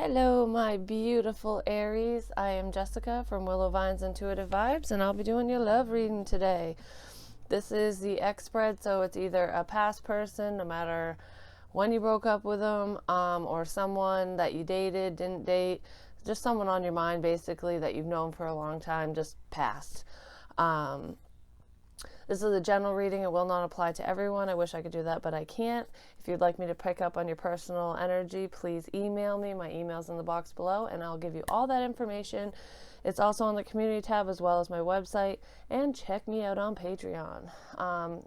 Hello, my beautiful Aries. I am Jessica from Willow Vine's Intuitive Vibes, and I'll be doing your love reading today. This is the X spread, so it's either a past person, no matter when you broke up with them, or someone that you dated, didn't date, just someone on your mind, basically, that you've known for a long time, just passed. This is a general reading. It will not apply to everyone. I wish I could do that, but I can't. If you'd like me to pick up on your personal energy, please email me. My email's in the box below, and I'll give you all that information. It's also on the community tab as well as my website, and check me out on Patreon.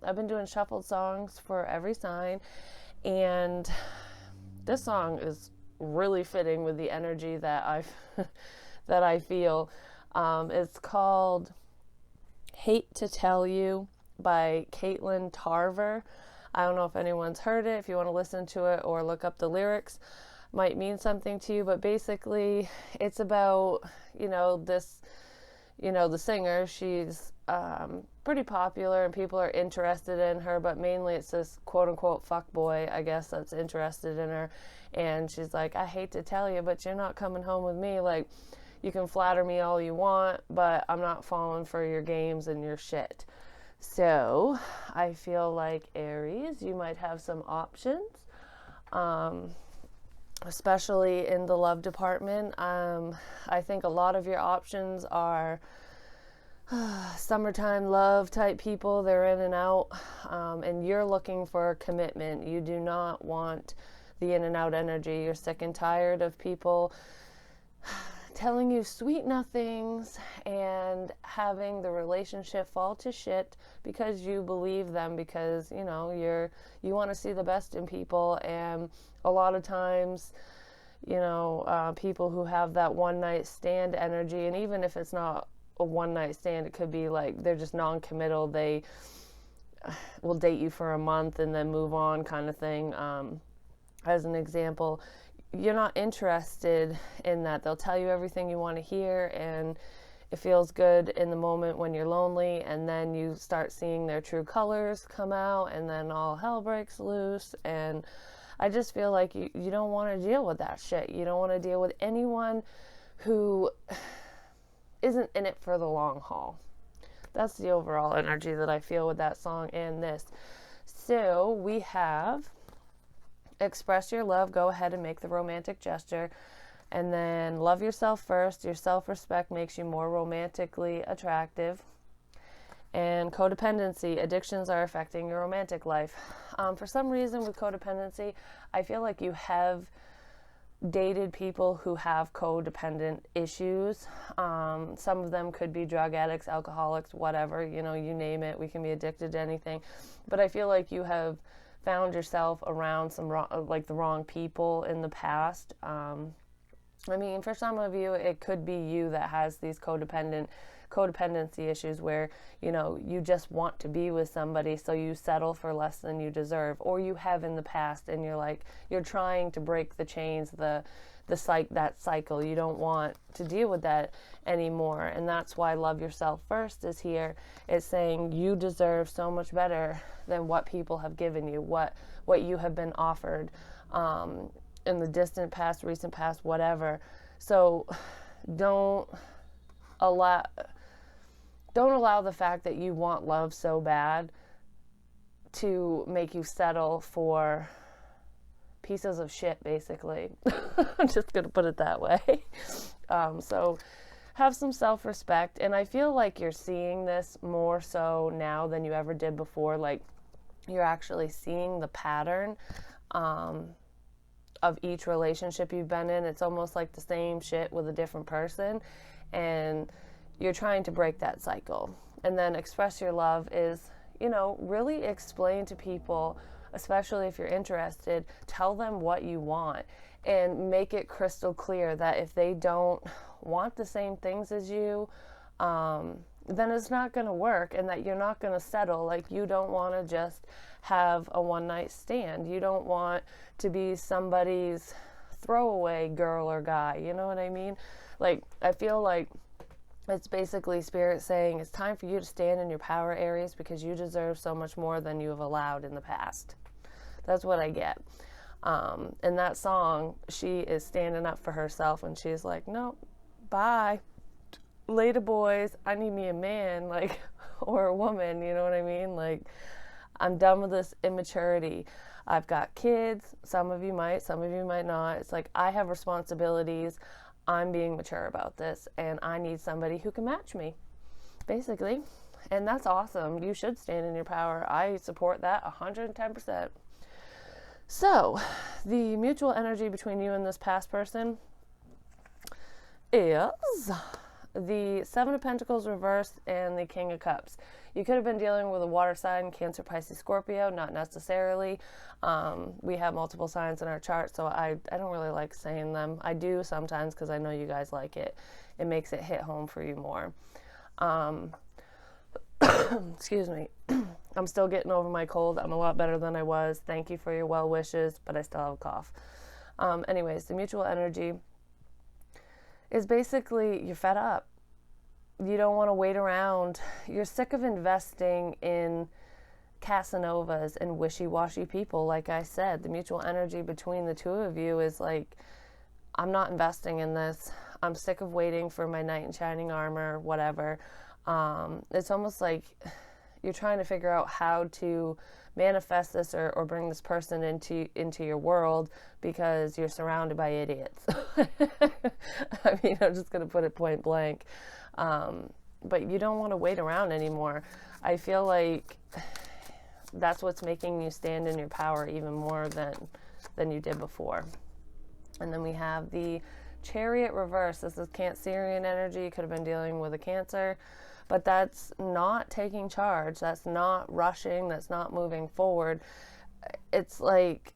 I've been doing shuffled songs for every sign, and this song is really fitting with the energy that that I feel. It's called Hate to Tell You by Caitlin Tarver. I don't know if anyone's heard it. If you want to listen to it or look up the lyrics, might mean something to you. But basically, it's about, the singer. She's pretty popular and people are interested in her, but mainly it's this quote unquote fuck boy, I guess, that's interested in her. And she's like, I hate to tell you, but you're not coming home with me. Like, you can flatter me all you want, but I'm not falling for your games and your shit. So I feel like Aries, you might have some options, especially in the love department. I think a lot of your options are summertime love type people. They're in and out, and you're looking for commitment. You do not want the in and out energy. You're sick and tired of people telling you sweet nothings and having the relationship fall to shit because you believe them, because you want to see the best in people. And a lot of times, people who have that one night stand energy, and even if it's not a one night stand, it could be like they're just non-committal. They will date you for a month and then move on, kind of thing. As an example, you're not interested in that. They'll tell you everything you want to hear, and it feels good in the moment when you're lonely, and then you start seeing their true colors come out, and then all hell breaks loose. And I just feel like you don't want to deal with that shit. You don't want to deal with anyone who isn't in it for the long haul. That's the overall energy that I feel with that song and this. So we have express your love, go ahead and make the romantic gesture, and then love yourself first. Your self-respect makes you more romantically attractive. And codependency, addictions are affecting your romantic life. For some reason with codependency, I feel like you have dated people who have codependent issues. Some of them could be drug addicts, alcoholics, whatever, you name it. We can be addicted to anything. But I feel like you have found yourself around the wrong people in the past. For some of you, it could be you that has these codependency issues where, you just want to be with somebody, so you settle for less than you deserve, or you have in the past, and you're trying to break the chains, that cycle. You don't want to deal with that anymore. And that's why Love Yourself First is here. It's saying you deserve so much better than what people have given you, what you have been offered in the distant past, recent past, whatever. So don't allow the fact that you want love so bad to make you settle for pieces of shit, basically. I'm just going to put it that way. So have some self-respect. And I feel like you're seeing this more so now than you ever did before. Like, you're actually seeing the pattern of each relationship you've been in. It's almost like the same shit with a different person. And you're trying to break that cycle. And then express your love is, really explain to people, especially if you're interested, tell them what you want and make it crystal clear that if they don't want the same things as you, then it's not going to work, and that you're not going to settle. Like, you don't want to just have a one night stand. You don't want to be somebody's throwaway girl or guy. You know what I mean? Like, I feel like it's basically Spirit saying it's time for you to stand in your power, Aries, because you deserve so much more than you have allowed in the past. That's what I get. In that song, she is standing up for herself, and she's like, no, bye. Later, boys. I need me a man, like, or a woman, you know what I mean? Like, I'm done with this immaturity. I've got kids. Some of you might not. It's like, I have responsibilities. I'm being mature about this, and I need somebody who can match me, basically. And that's awesome. You should stand in your power. I support that 110%. So, the mutual energy between you and this past person is the Seven of Pentacles reversed and the King of Cups. You could have been dealing with a water sign, Cancer, Pisces, Scorpio, not necessarily. We have multiple signs in our chart, so I don't really like saying them. I do sometimes because I know you guys like it. It makes it hit home for you more. Excuse me. I'm still getting over my cold. I'm a lot better than I was. Thank you for your well wishes, but I still have a cough. Anyways, the mutual energy is basically you're fed up. You don't want to wait around. You're sick of investing in Casanovas and wishy-washy people. Like I said, the mutual energy between the two of you is like, I'm not investing in this. I'm sick of waiting for my knight in shining armor, whatever. It's almost like you're trying to figure out how to manifest this or bring this person into your world because you're surrounded by idiots. I mean, I'm just going to put it point blank. But you don't want to wait around anymore. I feel like that's what's making you stand in your power even more than you did before. And then we have the Chariot reverse. This is Cancerian energy. You could have been dealing with a Cancer. But that's not taking charge. That's not rushing. That's not moving forward. It's like,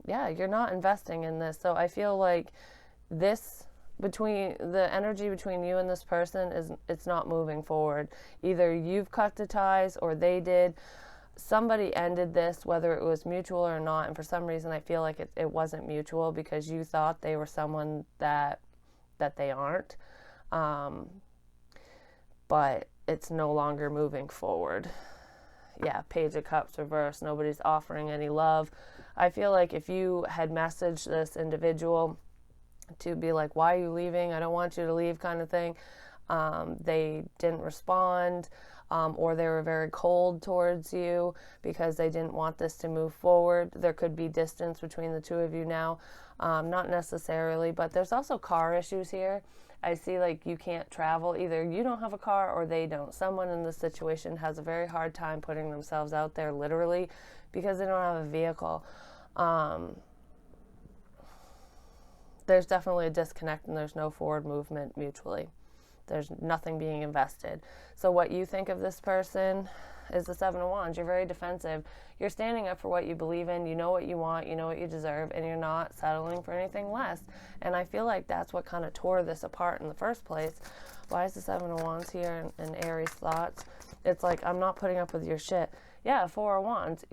yeah, you're not investing in this. So I feel like the energy between you and this person it's not moving forward. Either you've cut the ties or they did. Somebody ended this, whether it was mutual or not. And for some reason, I feel like it wasn't mutual because you thought they were someone that they aren't. But it's no longer moving forward. Yeah, Page of Cups reversed. Nobody's offering any love. I feel like if you had messaged this individual to be like, why are you leaving? I don't want you to leave, kind of thing. They didn't respond, or they were very cold towards you because they didn't want this to move forward. There could be distance between the two of you now. Not necessarily, but there's also car issues here. I see like you can't travel. Either you don't have a car or they don't. Someone in this situation has a very hard time putting themselves out there literally because they don't have a vehicle. There's definitely a disconnect and there's no forward movement mutually. There's nothing being invested. So what you think of this person is the Seven of Wands. You're very defensive. You're standing up for what you believe in. You know what you want. You know what you deserve. And you're not settling for anything less. And I feel like that's what kind of tore this apart in the first place. Why is the Seven of Wands here in Aries thoughts? It's like, I'm not putting up with your shit. Yeah, Four of Wands.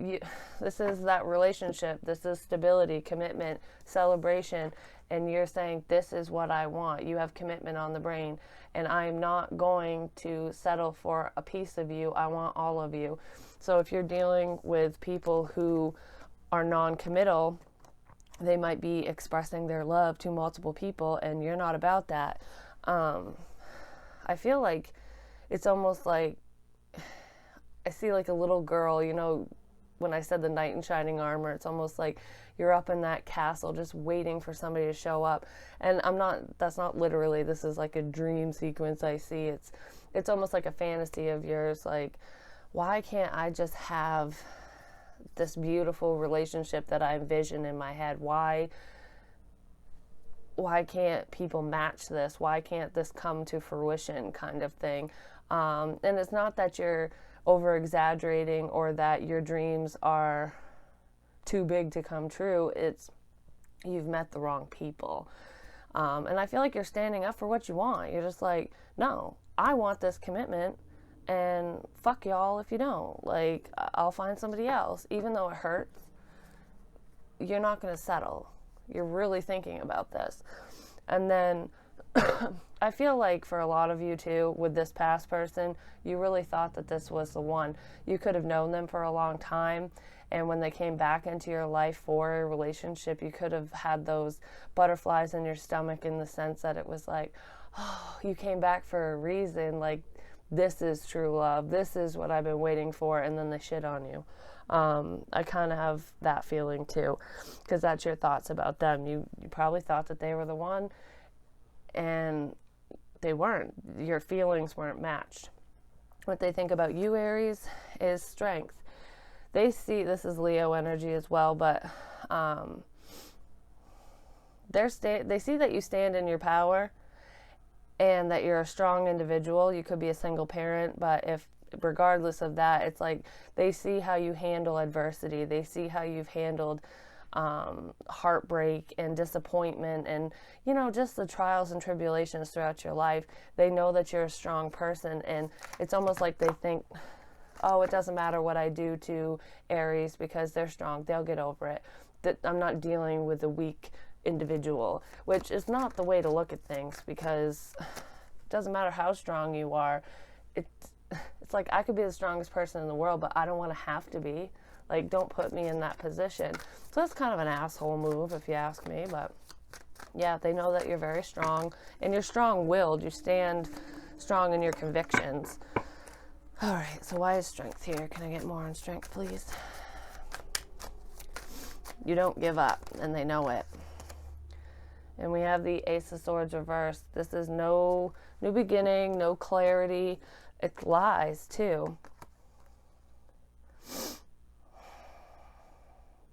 This is that relationship. This is stability, commitment, celebration. And you're saying, this is what I want. You have commitment on the brain. And I'm not going to settle for a piece of you. I want all of you. So if you're dealing with people who are non-committal, they might be expressing their love to multiple people, and you're not about that. I feel like it's almost like I see like a little girl, you know, when I said the knight in shining armor, it's almost like you're up in that castle just waiting for somebody to show up. And that's not literally, this is like a dream sequence I see. It's almost like a fantasy of yours, like, why can't I just have this beautiful relationship that I envision in my head? Why can't people match this? Why can't this come to fruition, kind of thing? And it's not that you're over exaggerating or that your dreams are too big to come true. It's you've met the wrong people. And I feel like you're standing up for what you want. You're just like, no, I want this commitment, and fuck y'all if you don't. Like, I'll find somebody else. Even though it hurts, you're not going to settle. You're really thinking about this. And then I feel like for a lot of you too, with this past person, you really thought that this was the one. You could have known them for a long time, and when they came back into your life for a relationship, you could have had those butterflies in your stomach, in the sense that it was like, oh, you came back for a reason, like, this is true love, this is what I've been waiting for, and then they shit on you. I kind of have that feeling too, because that's your thoughts about them. You probably thought that they were the one, and they weren't. Your feelings weren't matched. What they think about you, Aries, is strength. They see, this is Leo energy as well, but they see that you stand in your power and that you're a strong individual. You could be a single parent, but if regardless of that, it's like they see how you handle adversity. They see how you've handled heartbreak and disappointment and, you know, just the trials and tribulations throughout your life. They know that you're a strong person, and it's almost like they think, oh, it doesn't matter what I do to Aries because they're strong. They'll get over it. That I'm not dealing with a weak individual, which is not the way to look at things, because it doesn't matter how strong you are. It's like I could be the strongest person in the world, but I don't want to have to be. Like, don't put me in that position. So that's kind of an asshole move, if you ask me. But yeah, they know that you're very strong, and you're strong-willed. You stand strong in your convictions. All right, so why is strength here? Can I get more on strength, please? You don't give up, and they know it. And we have the Ace of Swords reversed. This is no new beginning, no clarity. It's lies, too.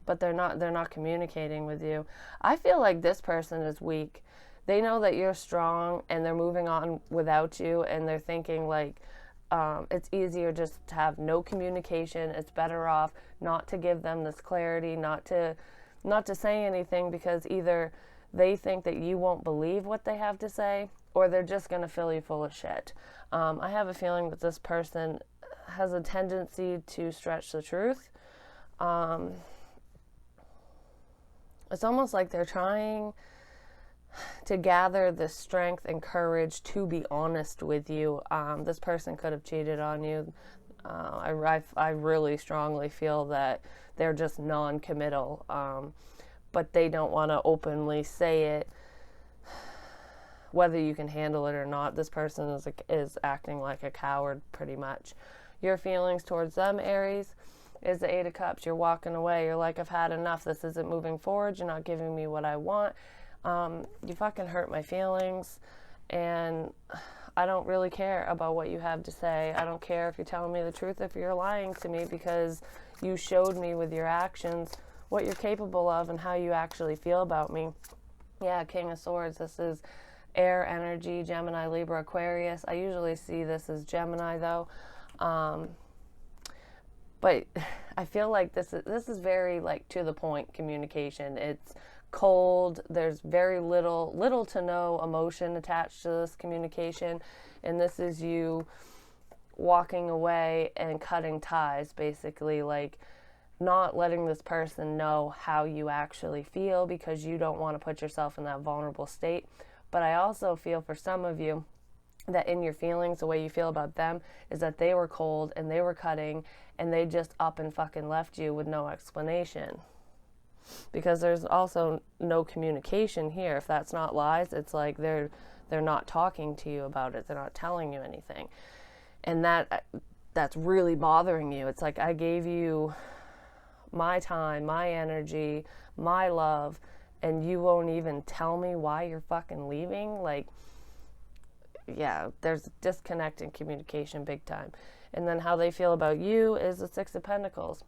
But they're not communicating with you. I feel like this person is weak. They know that you're strong, and they're moving on without you, and they're thinking like, it's easier just to have no communication. It's better off not to give them this clarity, not to say anything, because either they think that you won't believe what they have to say, or they're just going to fill you full of shit. I have a feeling that this person has a tendency to stretch the truth. It's almost like they're trying to gather the strength and courage to be honest with you. This person could have cheated on you. I really strongly feel that they're just non-committal, but they don't want to openly say it, whether you can handle it or not. This person is acting like a coward, pretty much. Your feelings towards them, Aries, is the Eight of Cups. You're walking away. You're like, I've had enough. This isn't moving forward. You're not giving me what I want. You fucking hurt my feelings, and I don't really care about what you have to say. I don't care if you're telling me the truth, if you're lying to me, because you showed me with your actions what you're capable of and how you actually feel about me. Yeah, King of Swords. This is air energy, Gemini, Libra, Aquarius. I usually see this as Gemini, though. But I feel like this is very, like, to the point communication. It's cold. There's very little to no emotion attached to this communication. And this is you walking away and cutting ties, basically, like not letting this person know how you actually feel, because you don't want to put yourself in that vulnerable state. But I also feel for some of you that in your feelings, the way you feel about them is that they were cold and they were cutting, and they just up and fucking left you with no explanation. Because there's also no communication here. If that's not lies, it's like they're not talking to you about it. They're not telling you anything. And that's really bothering you. It's like, I gave you my time, my energy, my love, and you won't even tell me why you're fucking leaving. Like, yeah, there's a disconnect in communication big time. And then how they feel about you is the Six of Pentacles.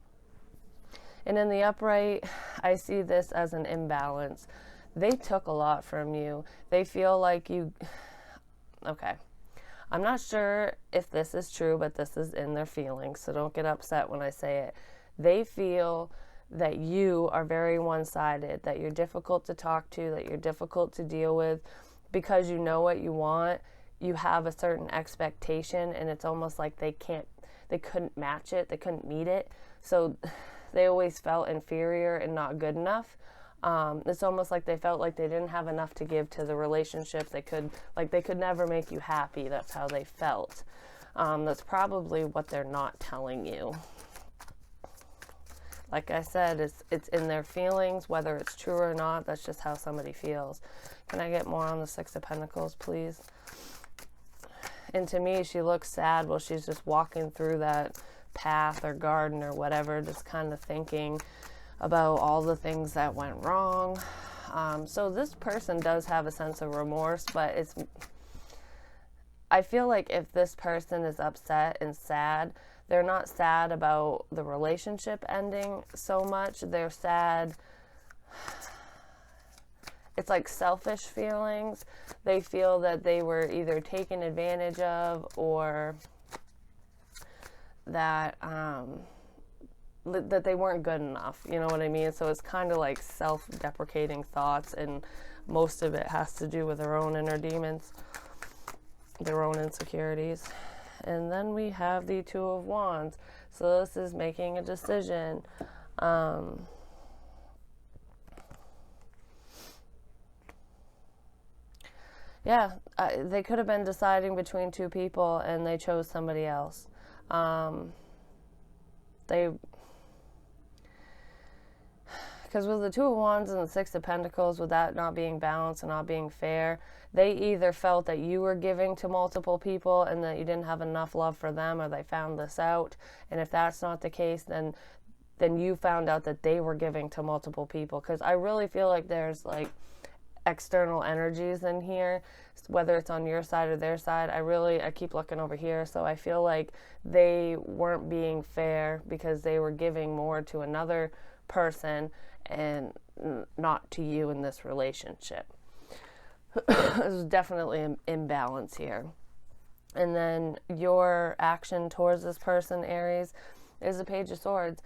And in the upright, I see this as an imbalance. They took a lot from you. They feel like you... Okay. I'm not sure if this is true, but this is in their feelings, so don't get upset when I say it. They feel that you are very one-sided, that you're difficult to talk to, that you're difficult to deal with, because you know what you want. You have a certain expectation, and it's almost like they couldn't match it, they couldn't meet it. So they always felt inferior and not good enough. It's almost like they felt like they didn't have enough to give to the relationship. They could never make you happy. That's how they felt. That's probably what they're not telling you. Like I said, it's in their feelings, whether it's true or not. That's just how somebody feels. Can I get more on the Six of Pentacles, please? And to me, she looks sad while she's just walking through that path or garden or whatever, just kind of thinking about all the things that went wrong. So this person does have a sense of remorse, but I feel like if this person is upset and sad, they're not sad about the relationship ending so much. They're sad. It's like selfish feelings. They feel that they were either taken advantage of or that that they weren't good enough. You know what I mean? So it's kind of like self-deprecating thoughts, and most of it has to do with their own inner demons, their own insecurities. And then we have the Two of Wands. So this is making a decision. They could have been deciding between two people and they chose somebody else. Because with the Two of Wands and the Six of Pentacles, with that not being balanced and not being fair, they either felt that you were giving to multiple people and that you didn't have enough love for them, or they found this out. And if that's not the case, then you found out that they were giving to multiple people. Because I really feel like there's like external energies in here, whether it's on your side or their side. I keep looking over here, so I feel like they weren't being fair because they were giving more to another person and not to you in this relationship. There's definitely an imbalance here. And then your action towards this person, Aries, is the Page of Swords.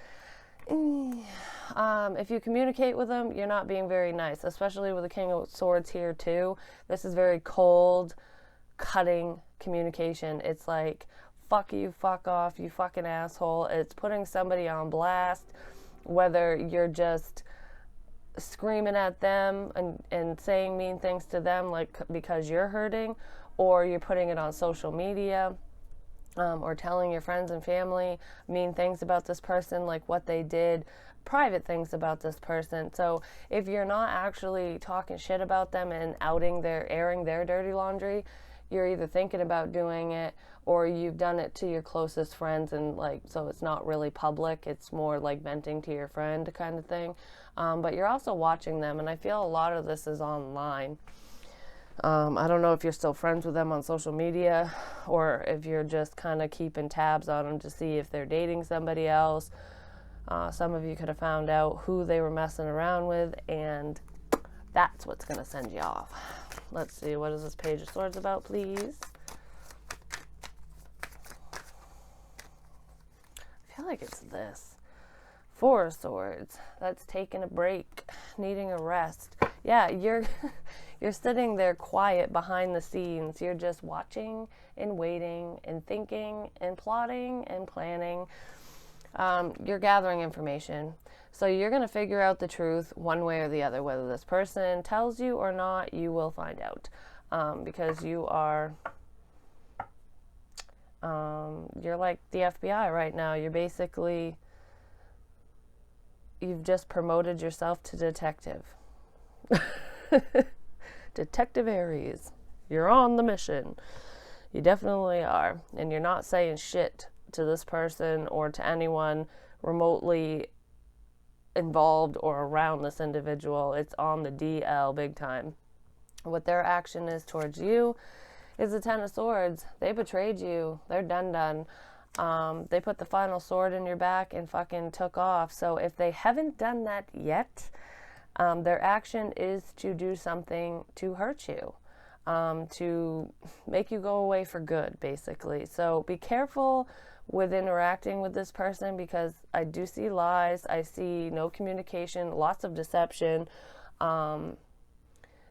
If you communicate with them, you're not being very nice, especially with the King of Swords here too. This is very cold, cutting communication. It's like, fuck you, fuck off, you fucking asshole. It's putting somebody on blast, whether you're just screaming at them and saying mean things to them, like because you're hurting, or you're putting it on social media, or telling your friends and family mean things about this person, like what they did, private things about this person. So if you're not actually talking shit about them and airing their dirty laundry, you're either thinking about doing it or you've done it to your closest friends, and like, so it's not really public, it's more like venting to your friend kind of thing. But you're also watching them, and I feel a lot of this is online. I don't know if you're still friends with them on social media, or if you're just kind of keeping tabs on them to see if they're dating somebody else. Some of you could have found out who they were messing around with, and that's what's going to send you off. Let's see, what is this Page of Swords about, please? I feel like it's this. Four of Swords. That's taking a break, needing a rest. Yeah, you're sitting there quiet behind the scenes. You're just watching and waiting and thinking and plotting and planning. You're gathering information. So you're going to figure out the truth one way or the other. Whether this person tells you or not, you will find out. Because you are... you're like the FBI right now. You're basically... You've just promoted yourself to detective. Detective Aries. You're on the mission. You definitely are. And you're not saying shit to this person or to anyone remotely involved or around this individual. It's on the DL big time. What their action is towards you is the Ten of Swords. They betrayed you. They're done. They put the final sword in your back and fucking took off. So if they haven't done that yet, their action is to do something to hurt you, to make you go away for good, basically. So be careful with interacting with this person, because I do see lies. I see no communication, lots of deception.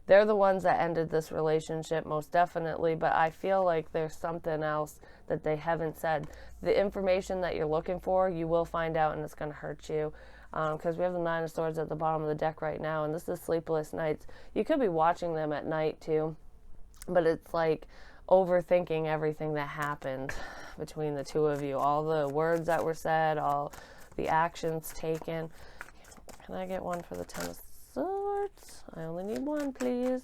They're the ones that ended this relationship, most definitely, but I feel like there's something else that they haven't said. The information that you're looking for, you will find out, and it's going to hurt you. because we have the Nine of Swords at the bottom of the deck right now, and this is sleepless nights. You could be watching them at night too, but it's like overthinking everything that happened between the two of you, all the words that were said, all the actions taken. Can I get one for the Ten of Swords? I only need one, please.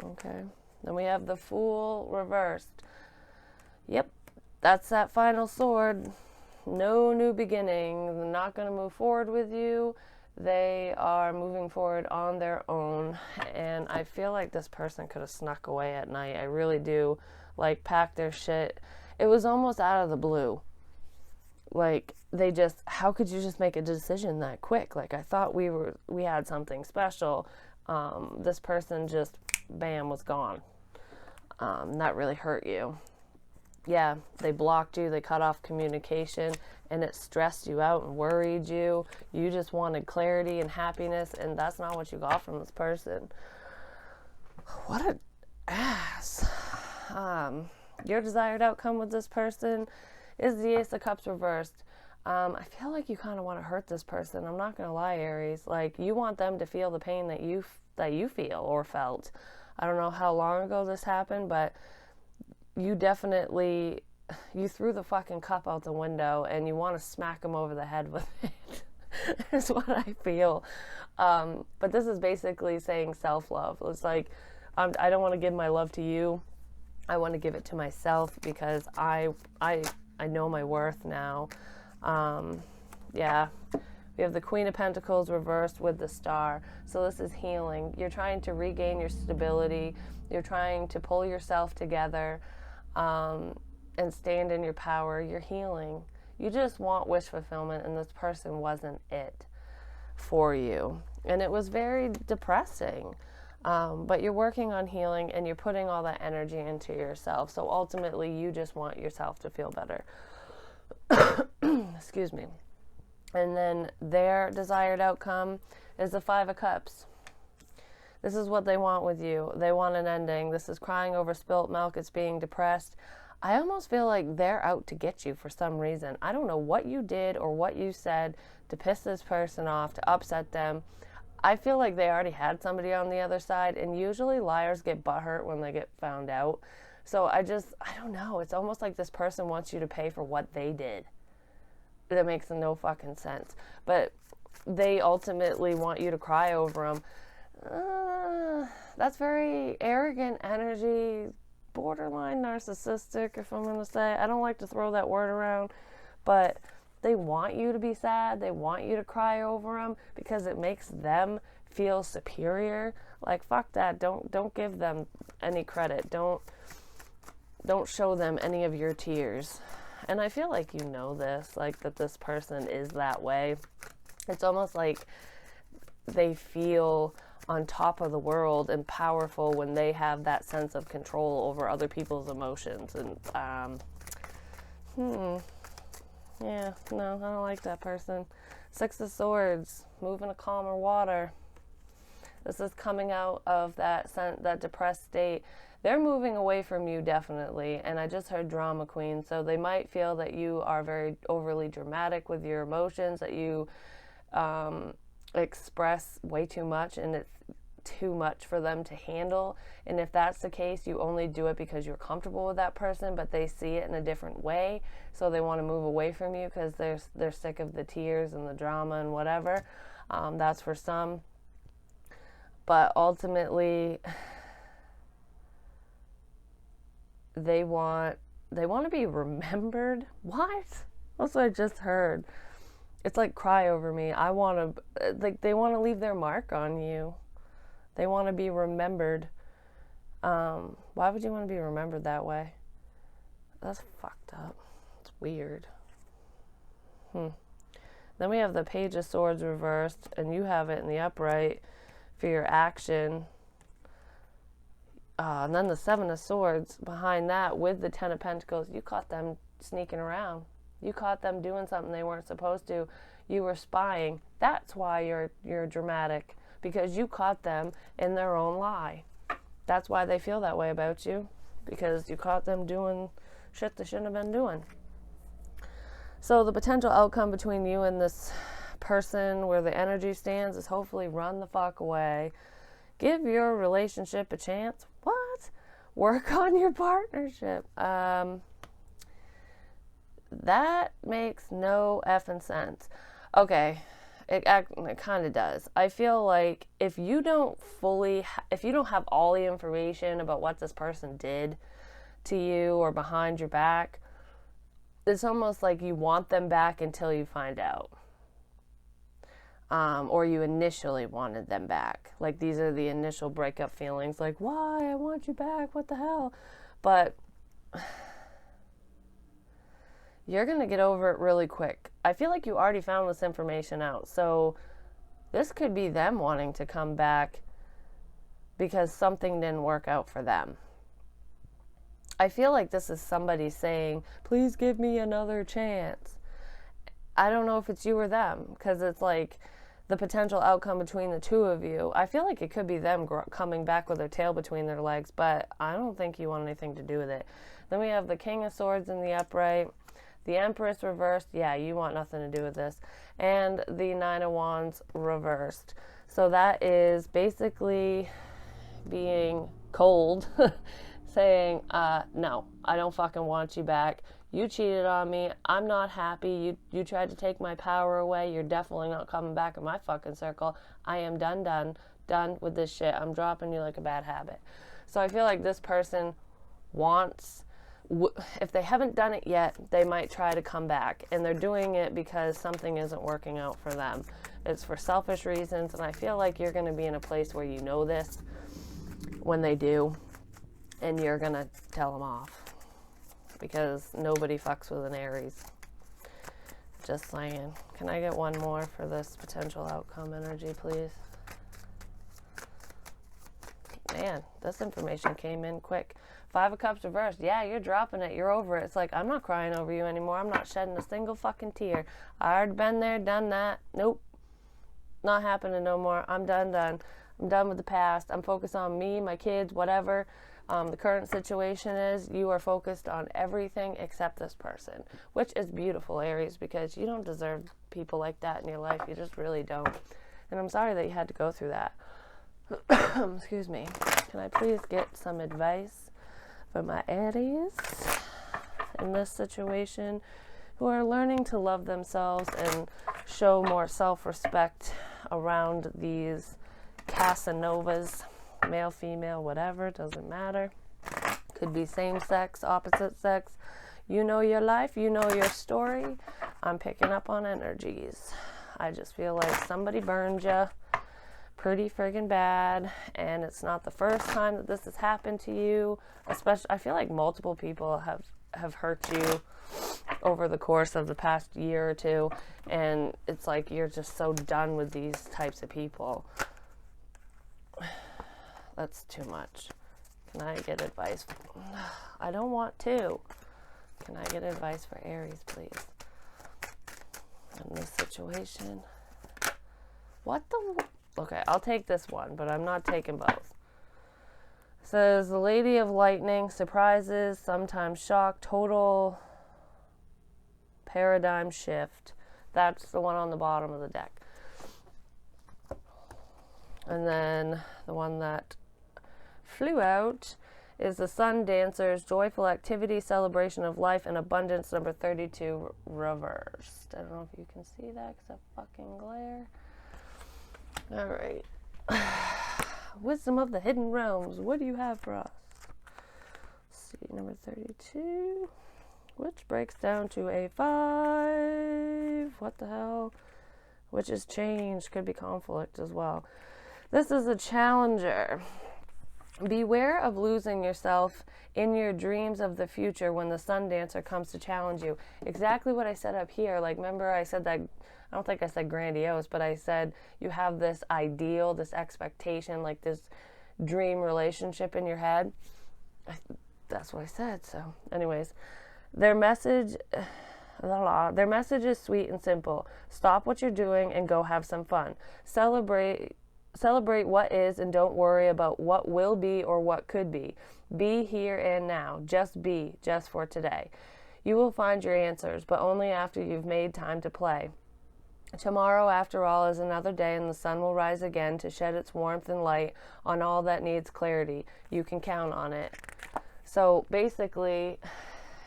Okay. Then we have the Fool reversed. Yep, that's that final sword. No new beginning. They're not going to move forward with you. They are moving forward on their own. And I feel like this person could have snuck away at night. I really do. Like, pack their shit. It was almost out of the blue. Like, they just, how could you just make a decision that quick? Like, I thought we had something special. This person just, bam, was gone. That really hurt you. Yeah, they blocked you, they cut off communication, and it stressed you out and worried you. You just wanted clarity and happiness, and that's not what you got from this person. What an ass. Your desired outcome with this person is the Ace of Cups reversed. I feel like you kind of want to hurt this person. I'm not going to lie, Aries. Like, you want them to feel the pain that you feel or felt. I don't know how long ago this happened, but you definitely, you threw the fucking cup out the window and you want to smack them over the head with it. That's what I feel. But this is basically saying self-love. It's like, I don't want to give my love to you. I want to give it to myself because I know my worth now. Yeah. We have the Queen of Pentacles reversed with the Star. So this is healing. You're trying to regain your stability. You're trying to pull yourself together and stand in your power. You're healing. You just want wish fulfillment, and this person wasn't it for you. And it was very depressing. But you're working on healing, and you're putting all that energy into yourself. So ultimately, you just want yourself to feel better. Excuse me. And then their desired outcome is the Five of Cups. This is what they want with you. They want an ending. This is crying over spilt milk. It's being depressed. I almost feel like they're out to get you for some reason. I don't know what you did or what you said to piss this person off, to upset them. I feel like they already had somebody on the other side, and usually liars get butthurt when they get found out. So I don't know. It's almost like this person wants you to pay for what they did. That makes no fucking sense. But they ultimately want you to cry over them. That's very arrogant energy, borderline narcissistic, if I'm going to say. I don't like to throw that word around, but they want you to be sad. They want you to cry over them because it makes them feel superior. Like, fuck that. Don't give them any credit. Don't show them any of your tears. And I feel like you know this, like that this person is that way. It's almost like they feel on top of the world and powerful when they have that sense of control over other people's emotions. And, yeah, no, I don't like that person. Six of Swords, move in a calmer water. This is coming out of that depressed state. They're moving away from you, definitely, and I just heard drama queen, so they might feel that you are very overly dramatic with your emotions, that you express way too much, and it's too much for them to handle. And if that's the case, you only do it because you're comfortable with that person, but they see it in a different way, so they want to move away from you because they're sick of the tears and the drama and whatever. That's for some. But ultimately, they want to be remembered. What? That's what I just heard. It's like cry over me. I want to, like, they want to leave their mark on you. They want to be remembered. Why would you want to be remembered that way? That's fucked up. It's weird. Then we have the Page of Swords reversed, and you have it in the upright for your action. And then the Seven of Swords behind that with the Ten of Pentacles. You caught them sneaking around. You caught them doing something they weren't supposed to. You were spying. That's why you're dramatic, because you caught them in their own lie. That's why they feel that way about you, because you caught them doing shit they shouldn't have been doing. So the potential outcome between you and this person, where the energy stands, is hopefully run the fuck away. Give your relationship a chance. What? Work on your partnership. That makes no effing sense. Okay, it kind of does. I feel like if you don't have all the information about what this person did to you or behind your back, it's almost like you want them back until you find out. Or you initially wanted them back. Like, these are the initial breakup feelings, like, why? I want you back, what the hell? But you're going to get over it really quick. I feel like you already found this information out. So this could be them wanting to come back because something didn't work out for them. I feel like this is somebody saying, please give me another chance. I don't know if it's you or them, because it's like the potential outcome between the two of you. I feel like it could be them coming back with their tail between their legs, but I don't think you want anything to do with it. Then we have the King of Swords in the upright, the Empress reversed. Yeah, you want nothing to do with this. And the Nine of Wands reversed. So that is basically being cold, saying, no, I don't fucking want you back. You cheated on me. I'm not happy. You tried to take my power away. You're definitely not coming back in my fucking circle. I am done with this shit. I'm dropping you like a bad habit. So I feel like this person wants, if they haven't done it yet, they might try to come back. And they're doing it because something isn't working out for them. It's for selfish reasons. And I feel like you're going to be in a place where you know this when they do. And you're going to tell them off. Because nobody fucks with an Aries. Just saying. Can I get one more for this potential outcome energy, please? Man, this information came in quick. Five of Cups reversed. Yeah, you're dropping it. You're over it. It's like, I'm not crying over you anymore. I'm not shedding a single fucking tear. I already been there, done that. Nope. Not happening no more. I'm done. I'm done with the past. I'm focused on me, my kids, whatever. The current situation is, you are focused on everything except this person, which is beautiful, Aries, because you don't deserve people like that in your life. You just really don't. And I'm sorry that you had to go through that. Excuse me. Can I please get some advice for my Aries in this situation, who are learning to love themselves and show more self-respect around these Casanovas? Male, female, whatever, doesn't matter. Could be same sex, opposite sex. You know your life, you know your story. I'm picking up on energies. I just feel like somebody burned you pretty friggin' bad, and it's not the first time that this has happened to you. Especially, I feel like multiple people have hurt you over the course of the past year or two, and it's like you're just so done with these types of people. That's too much. Can I get advice? I don't want to. Can I get advice for Aries, please? In this situation. What the? Okay, I'll take this one, but I'm not taking both. It says, the Lady of Lightning, surprises, sometimes shock, total paradigm shift. That's the one on the bottom of the deck. And then the one that flew out is the Sun Dancers, joyful activity, celebration of life, and abundance, number 32, reversed. I don't know if you can see that because of fucking glare. All right. Wisdom of the Hidden Realms. What do you have for us? Let's see, number 32, which breaks down to a 5. What the hell? Which is change. Could be conflict as well. This is a challenger. Beware of losing yourself in your dreams of the future when the Sun Dancer comes to challenge you. Exactly what I said up here. Like, remember I said that, I don't think I said grandiose, but I said you have this ideal, this expectation, like this dream relationship in your head. That's what I said. So anyways, their message is sweet and simple. Stop what you're doing and go have some fun. Celebrate what is and don't worry about what will be or what could be. Be here and now. Just be, just for today. You will find your answers, but only after you've made time to play. Tomorrow, after all, is another day, and the sun will rise again to shed its warmth and light on all that needs clarity. You can count on it. So basically,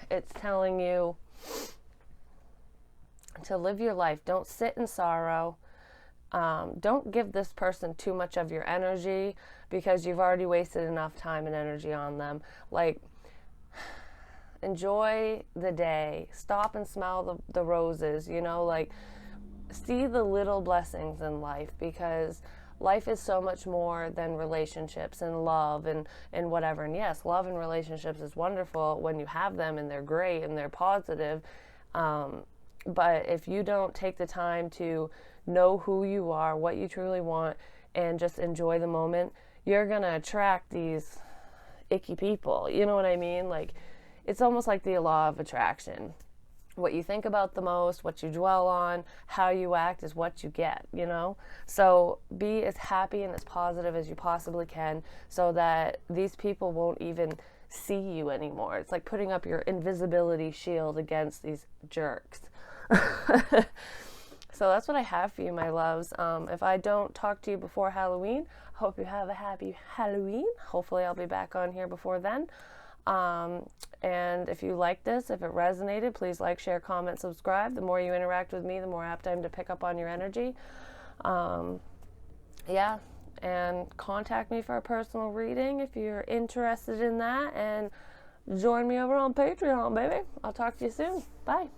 it's telling you to live your life. Don't sit in sorrow. Don't give this person too much of your energy, because you've already wasted enough time and energy on them. Like, enjoy the day. Stop and smell the roses, you know, like, see the little blessings in life, because life is so much more than relationships and love and whatever. And yes, love and relationships is wonderful when you have them, and they're great and they're positive. But if you don't take the time to know who you are, what you truly want, and just enjoy the moment, you're going to attract these icky people. You know what I mean? Like, it's almost like the law of attraction. What you think about the most, what you dwell on, how you act is what you get, you know? So be as happy and as positive as you possibly can, so that these people won't even see you anymore. It's like putting up your invisibility shield against these jerks. So that's what I have for you, my loves. If I don't talk to you before Halloween, hope you have a happy Halloween. Hopefully I'll be back on here before then. And if you like this, if it resonated, please like, share, comment, subscribe. The more you interact with me, the more apt I am to pick up on your energy. Yeah, and contact me for a personal reading if you're interested in that. And join me over on Patreon, baby. I'll talk to you soon. Bye.